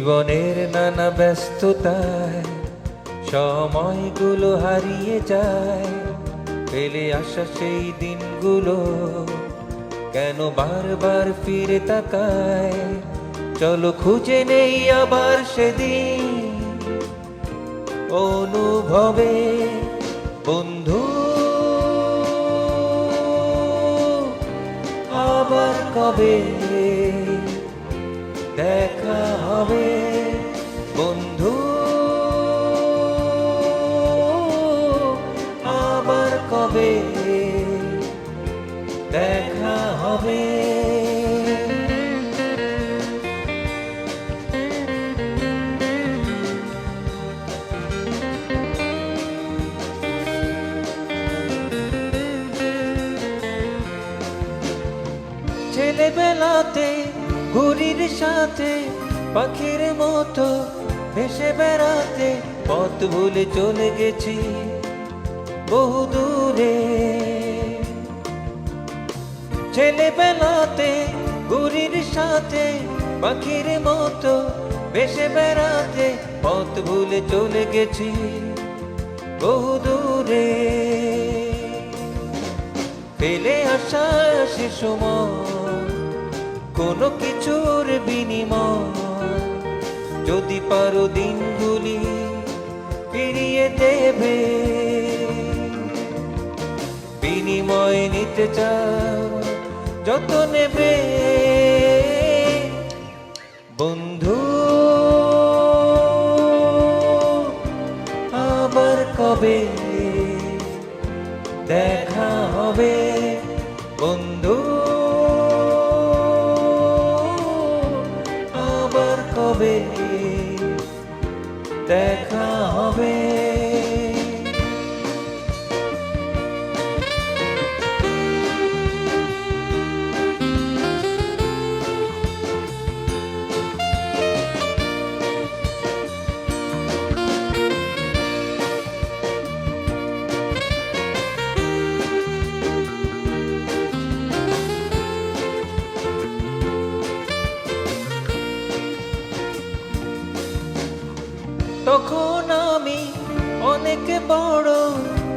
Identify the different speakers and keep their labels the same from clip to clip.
Speaker 1: জীবনের নানা ব্যস্ততায় সময়গুলো হারিয়ে যায়, ফেলে আসা সেই দিনগুলো কেন বারবার ফিরে তাকায়। চলো খুঁজে নেই আবার সেদিন অনুভবে বন্ধু, আবার কবে দেখা হবে বন্ধু, আবার কবে দেখা হবে। ছেলেবেলাতে ঘুড়ির সাথে পাখির মতো ভেসে বেড়াতে পথ ভুলে চলে গেছি বহু দূরে। ছেলেবেলাতে ঘুড়ির সাথে পাখির মতো ভেসে বেড়াতে পথ ভুলে চলে গেছি বহু দূরে। ফেলে আসা সে সময় কোনো কিছুর বিনিময়, যদি পারো দিনগুলি ফিরিয়ে দেবে, বিনিময় নিতে চাও যত নেবে বন্ধু, আবার কবে দেখা হবে বন্ধু, আবার কবে দেখা হবে। তখন আমি অনেক বড়,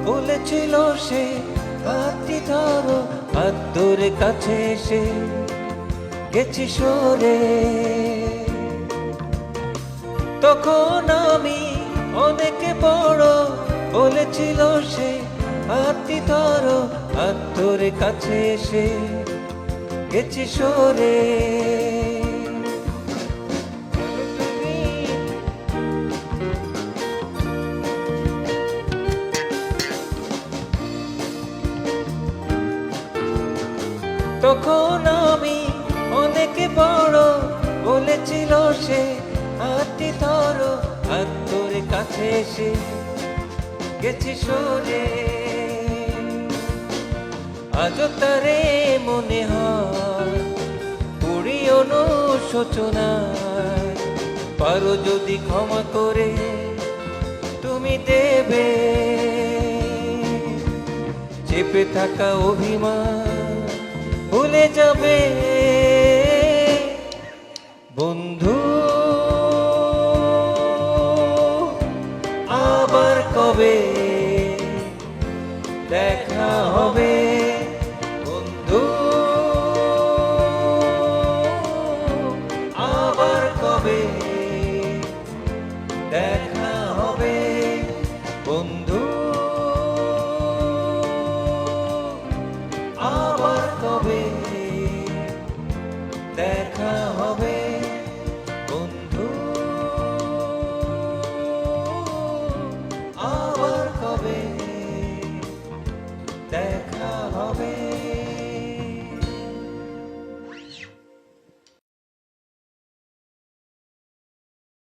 Speaker 1: বলেছিল সে হাতটি ধরো, হাত ধরে কাছে এসে গেছি সরে। তখন আমি অনেক বড়, বলেছিল সে হাতটি ধরো, হাত ধরে কাছে এসে গেছি সরে। তখন আমি অনেক বড়, বলেছিল সে হাতটি ধরো, হাত ধরে কাছে এসে গেছি সরে। আজও তারে মনে হয় পুরি অনুশোচনায়, পারো যদি ক্ষমা করে তুমি দেবে, চেপে থাকা অভিমান ভুলে যাবে।